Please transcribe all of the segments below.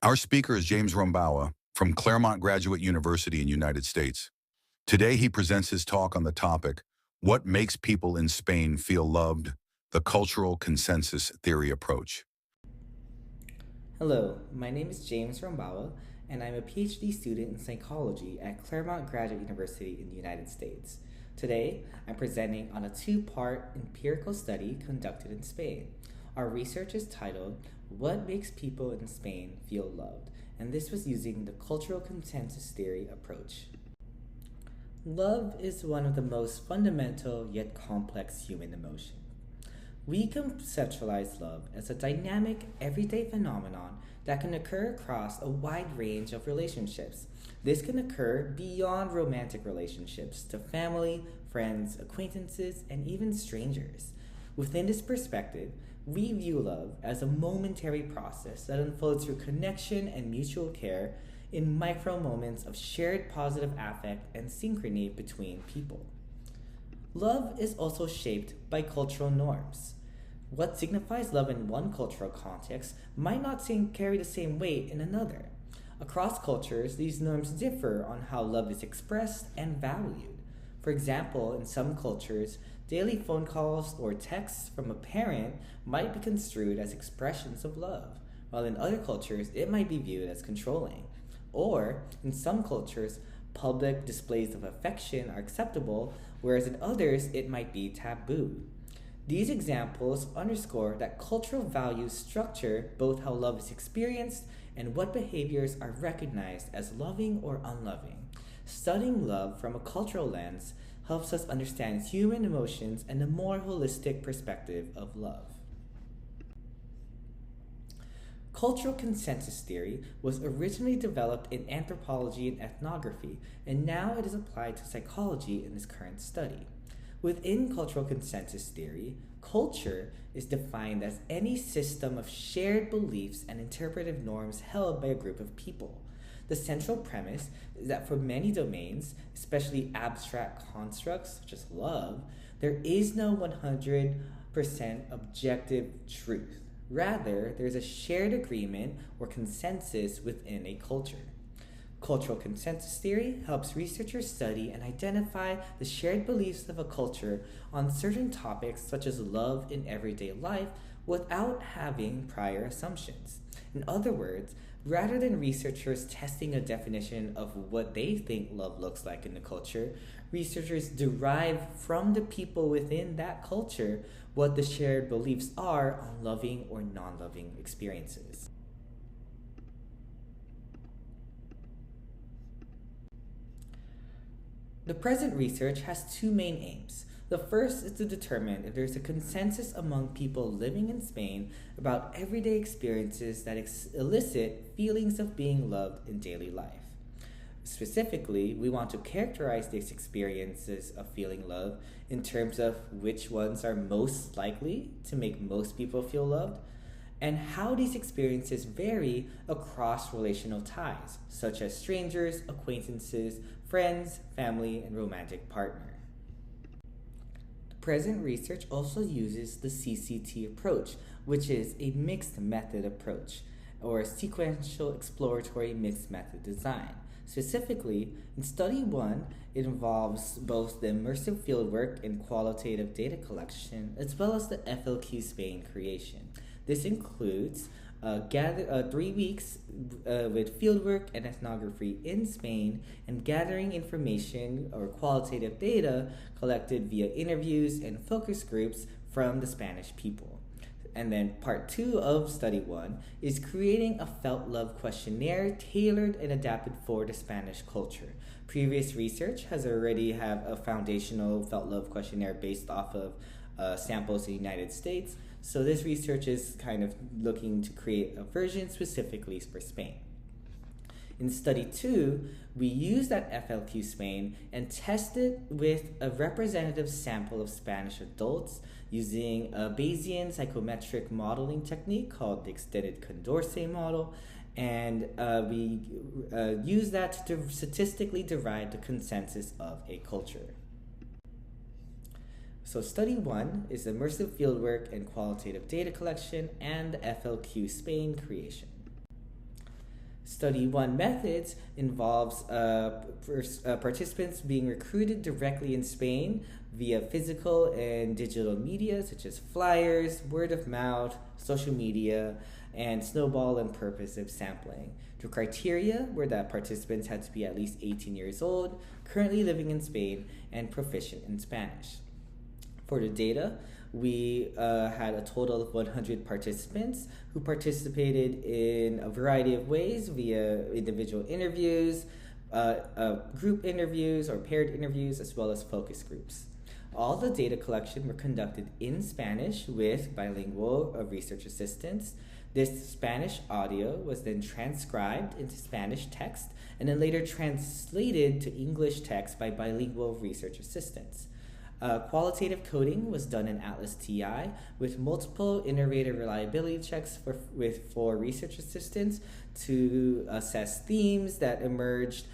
Our speaker is Jaymes Rombaoa from Claremont Graduate University in the United States. Today, he presents his talk on the topic, What Makes People in Spain Feel Loved? The Cultural Consensus Theory Approach. Hello, my name is Jaymes Rombaoa, and I'm a PhD student in psychology at Claremont Graduate University in the United States. Today, I'm presenting on a two-part empirical study conducted in Spain. Our research is titled, What Makes People in Spain Feel Loved? And this was using the cultural consensus theory approach. Love is one of the most fundamental yet complex human emotions. We conceptualize love as a dynamic, everyday phenomenon that can occur across a wide range of relationships. This can occur beyond romantic relationships to family, friends, acquaintances, and even strangers. Within this perspective, we view love as a momentary process that unfolds through connection and mutual care in micro moments of shared positive affect and synchrony between people. Love is also shaped by cultural norms. What signifies love in one cultural context might not carry the same weight in another. Across cultures, these norms differ on how love is expressed and valued. For example, in some cultures, daily phone calls or texts from a parent might be construed as expressions of love, while in other cultures, it might be viewed as controlling. Or, in some cultures, public displays of affection are acceptable, whereas in others it might be taboo. These examples underscore that cultural values structure both how love is experienced and what behaviors are recognized as loving or unloving. Studying love from a cultural lens helps us understand human emotions and a more holistic perspective of love. Cultural consensus theory was originally developed in anthropology and ethnography, and now it is applied to psychology in this current study. Within cultural consensus theory, culture is defined as any system of shared beliefs and interpretive norms held by a group of people. The central premise is that for many domains, especially abstract constructs such as love, there is no 100% objective truth. Rather, there is a shared agreement or consensus within a culture. Cultural consensus theory helps researchers study and identify the shared beliefs of a culture on certain topics such as love in everyday life without having prior assumptions. In other words, rather than researchers testing a definition of what they think love looks like in the culture, researchers derive from the people within that culture what the shared beliefs are on loving or non-loving experiences. The present research has two main aims. The first is to determine if there's a consensus among people living in Spain about everyday experiences that elicit feelings of being loved in daily life. Specifically, we want to characterize these experiences of feeling love in terms of which ones are most likely to make most people feel loved, and how these experiences vary across relational ties, such as strangers, acquaintances, friends, family, and romantic partner. The present research also uses the CCT approach, which is a mixed method approach, or sequential exploratory mixed method design. Specifically, in Study 1, it involves both the immersive fieldwork and qualitative data collection, as well as the FLQ Spain creation. This includes 3 weeks with fieldwork and ethnography in Spain and gathering information or qualitative data collected via interviews and focus groups from the Spanish people. And then part 2 of study 1 is creating a felt love questionnaire tailored and adapted for the Spanish culture. Previous research has already have a foundational felt love questionnaire based off of samples in the United States. So this research is kind of looking to create a version specifically for Spain. In study 2, we used that FLQ Spain and tested with a representative sample of Spanish adults using a Bayesian psychometric modeling technique called the extended Condorcet model, and we used that to statistically derive the consensus of a culture. So study 1 is immersive fieldwork and qualitative data collection and the FLQ Spain creation. Study 1 methods involves participants being recruited directly in Spain via physical and digital media such as flyers, word of mouth, social media, and snowball and purposive sampling. The criteria were that participants had to be at least 18 years old, currently living in Spain, and proficient in Spanish. For the data, we had a total of 100 participants who participated in a variety of ways via individual interviews, group interviews or paired interviews, as well as focus groups. All the data collection were conducted in Spanish with bilingual research assistants. This Spanish audio was then transcribed into Spanish text and then later translated to English text by bilingual research assistants. Qualitative coding was done in Atlas TI with multiple iterative reliability checks for research assistants to assess themes that emerged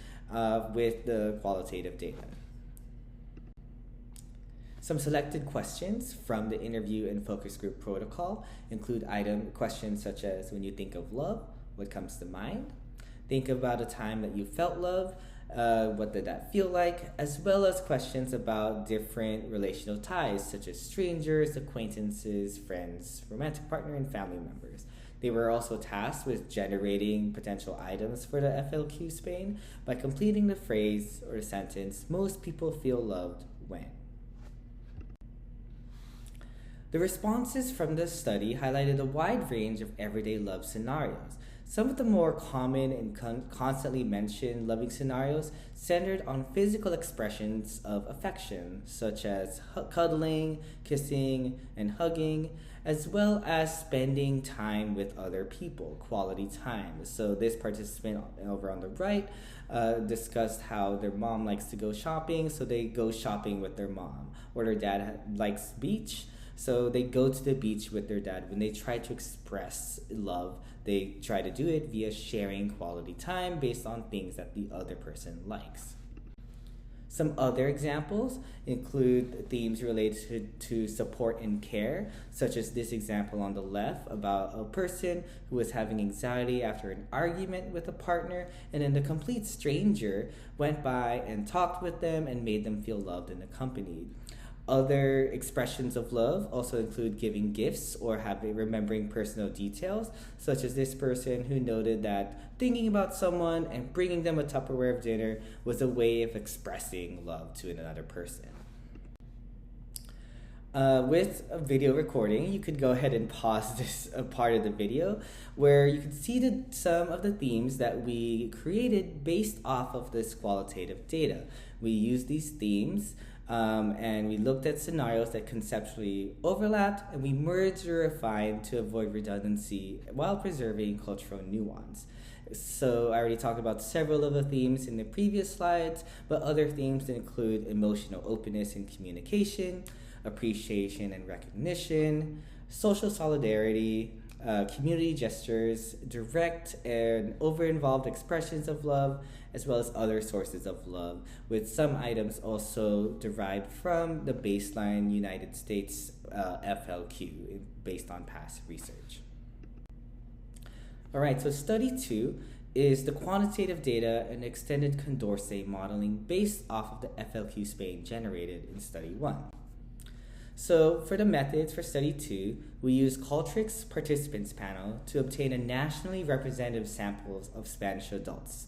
with the qualitative data. Some selected questions from the interview and focus group protocol include questions such as, when you think of love, what comes to mind? Think about a time that you felt love. What did that feel like? As well as questions about different relational ties, such as strangers, acquaintances, friends, romantic partner, and family members. They were also tasked with generating potential items for the FLQ Spain by completing the phrase or the sentence, most people feel loved when. The responses from this study highlighted a wide range of everyday love scenarios. Some of the more common and constantly mentioned loving scenarios centered on physical expressions of affection, such as cuddling, kissing, and hugging, as well as spending time with other people, quality time. So this participant over on the right discussed how their mom likes to go shopping, so they go shopping with their mom. Or their dad likes beach, so they go to the beach with their dad. When they try to express love, they try to do it via sharing quality time based on things that the other person likes. Some other examples include themes related to support and care, such as this example on the left about a person who was having anxiety after an argument with a partner, and then the complete stranger went by and talked with them and made them feel loved and accompanied. Other expressions of love also include giving gifts or remembering personal details, such as this person who noted that thinking about someone and bringing them a Tupperware of dinner was a way of expressing love to another person. With a video recording, you could go ahead and pause this part of the video where you can see some of the themes that we created based off of this qualitative data. We used these themes and we looked at scenarios that conceptually overlapped, and we merged or refined to avoid redundancy while preserving cultural nuance. So I already talked about several of the themes in the previous slides, but other themes include emotional openness and communication, appreciation and recognition, social solidarity, community gestures, direct and over-involved expressions of love, as well as other sources of love, with some items also derived from the baseline United States FLQ based on past research. All right, so study 2 is the quantitative data and extended Condorcet modeling based off of the FLQ Spain generated in study 1. So for the methods for study 2, we use Qualtrics participants panel to obtain a nationally representative sample of Spanish adults.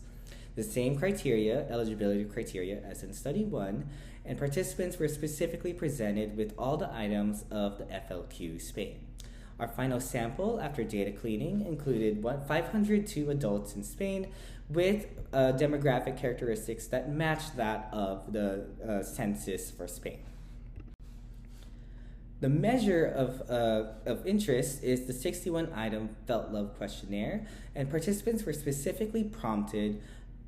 The same eligibility criteria as in study 1, and participants were specifically presented with all the items of the FLQ Spain. Our final sample after data cleaning included 502 adults in Spain with demographic characteristics that matched that of the census for Spain. The measure of interest is the 61-item Felt Love questionnaire, and participants were specifically prompted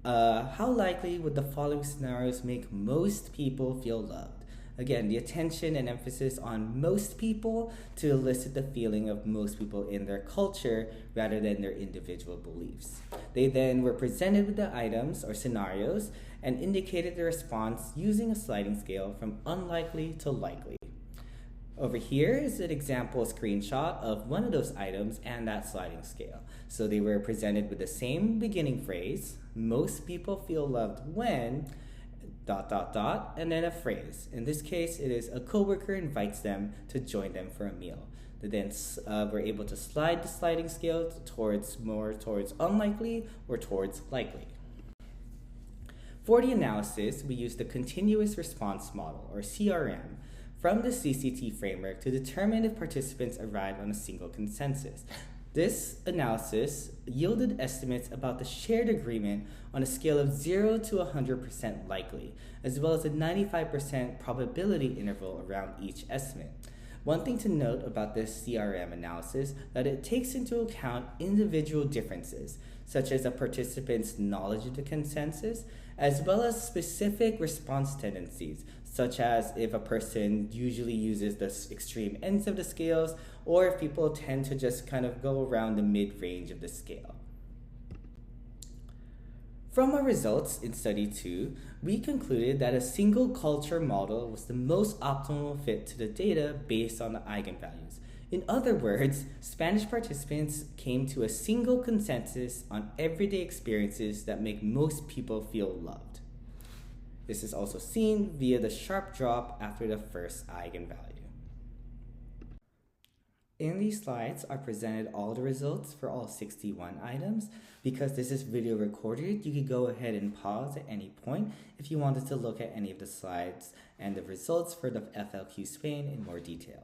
how likely would the following scenarios make most people feel loved? Again, the attention and emphasis on most people to elicit the feeling of most people in their culture rather than their individual beliefs. They then were presented with the items or scenarios and indicated their response using a sliding scale from unlikely to likely. Over here is an example screenshot of one of those items and that sliding scale. So they were presented with the same beginning phrase, most people feel loved when, and then a phrase. In this case, it is a coworker invites them to join them for a meal. They then were able to slide the sliding scale towards unlikely or towards likely. For the analysis, we used the continuous response model, or CRM, from the CCT framework to determine if participants arrived on a single consensus. This analysis yielded estimates about the shared agreement on a scale of 0 to 100% likely, as well as a 95% probability interval around each estimate. One thing to note about this CRM analysis that it takes into account individual differences, such as a participant's knowledge of the consensus, as well as specific response tendencies, such as if a person usually uses the extreme ends of the scales, or if people tend to just kind of go around the mid-range of the scale. From our results in study 2, we concluded that a single culture model was the most optimal fit to the data based on the eigenvalues. In other words, Spanish participants came to a single consensus on everyday experiences that make most people feel loved. This is also seen via the sharp drop after the first eigenvalue. In these slides are presented all the results for all 61 items. Because this is video recorded, you could go ahead and pause at any point if you wanted to look at any of the slides and the results for the FLQ Spain in more detail.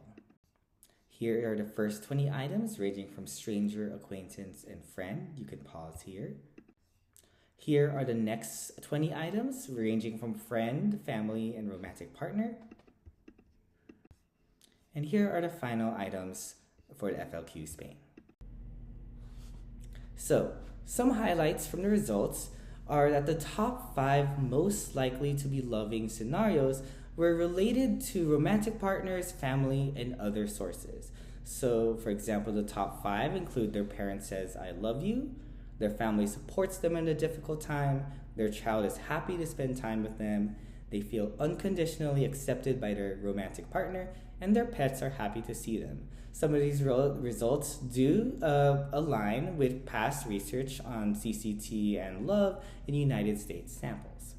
Here are the first 20 items ranging from stranger, acquaintance, and friend. You can pause here. Here are the next 20 items ranging from friend, family, and romantic partner. And here are the final items for the FLQ Spain. So, some highlights from the results are that the top 5 most likely to be loving scenarios were related to romantic partners, family, and other sources. So, for example, the top 5 include their parent says, "I love you," their family supports them in a difficult time, their child is happy to spend time with them, they feel unconditionally accepted by their romantic partner, and their pets are happy to see them. Some of these results do align with past research on CCT and love in United States samples.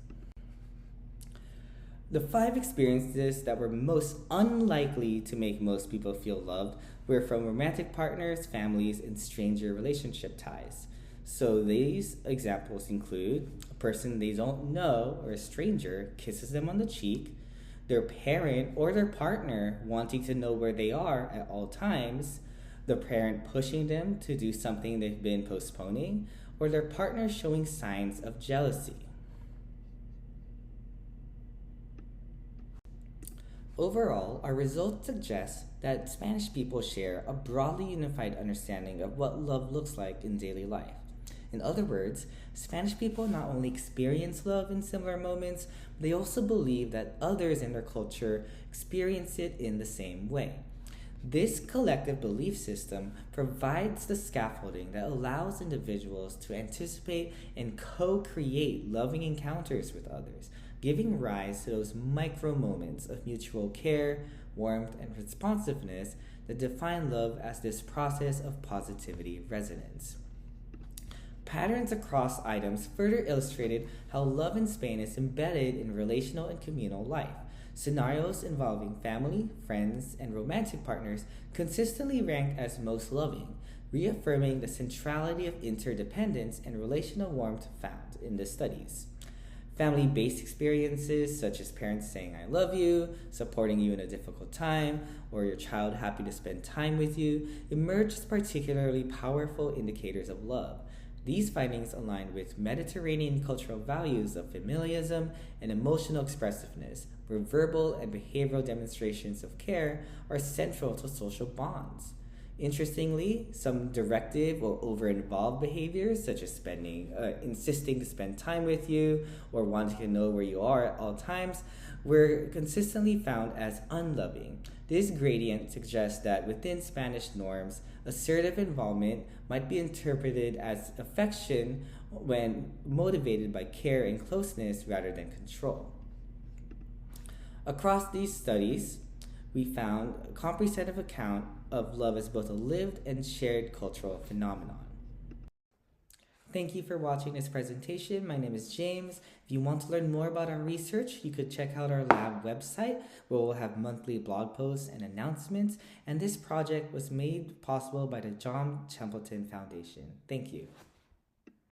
The 5 experiences that were most unlikely to make most people feel loved were from romantic partners, families, and stranger relationship ties. So these examples include a person they don't know or a stranger kisses them on the cheek, their parent or their partner wanting to know where they are at all times, the parent pushing them to do something they've been postponing, or their partner showing signs of jealousy. Overall, our results suggest that Spanish people share a broadly unified understanding of what love looks like in daily life. In other words, Spanish people not only experience love in similar moments, but they also believe that others in their culture experience it in the same way. This collective belief system provides the scaffolding that allows individuals to anticipate and co-create loving encounters with others, giving rise to those micro moments of mutual care, warmth, and responsiveness that define love as this process of positivity resonance. Patterns across items further illustrated how love in Spain is embedded in relational and communal life. Scenarios involving family, friends, and romantic partners consistently rank as most loving, reaffirming the centrality of interdependence and relational warmth found in the studies. Family-based experiences such as parents saying "I love you," supporting you in a difficult time, or your child happy to spend time with you emerge as particularly powerful indicators of love. These findings align with Mediterranean cultural values of familialism and emotional expressiveness, where verbal and behavioral demonstrations of care are central to social bonds. Interestingly, some directive or over-involved behaviors, such as insisting to spend time with you or wanting to know where you are at all times, were consistently found as unloving. This gradient suggests that within Spanish norms, assertive involvement might be interpreted as affection when motivated by care and closeness rather than control. Across these studies, we found a comprehensive account of love as both a lived and shared cultural phenomenon. Thank you for watching this presentation. My name is James. If you want to learn more about our research, you could check out our lab website where we'll have monthly blog posts and announcements. And this project was made possible by the John Templeton Foundation. Thank you.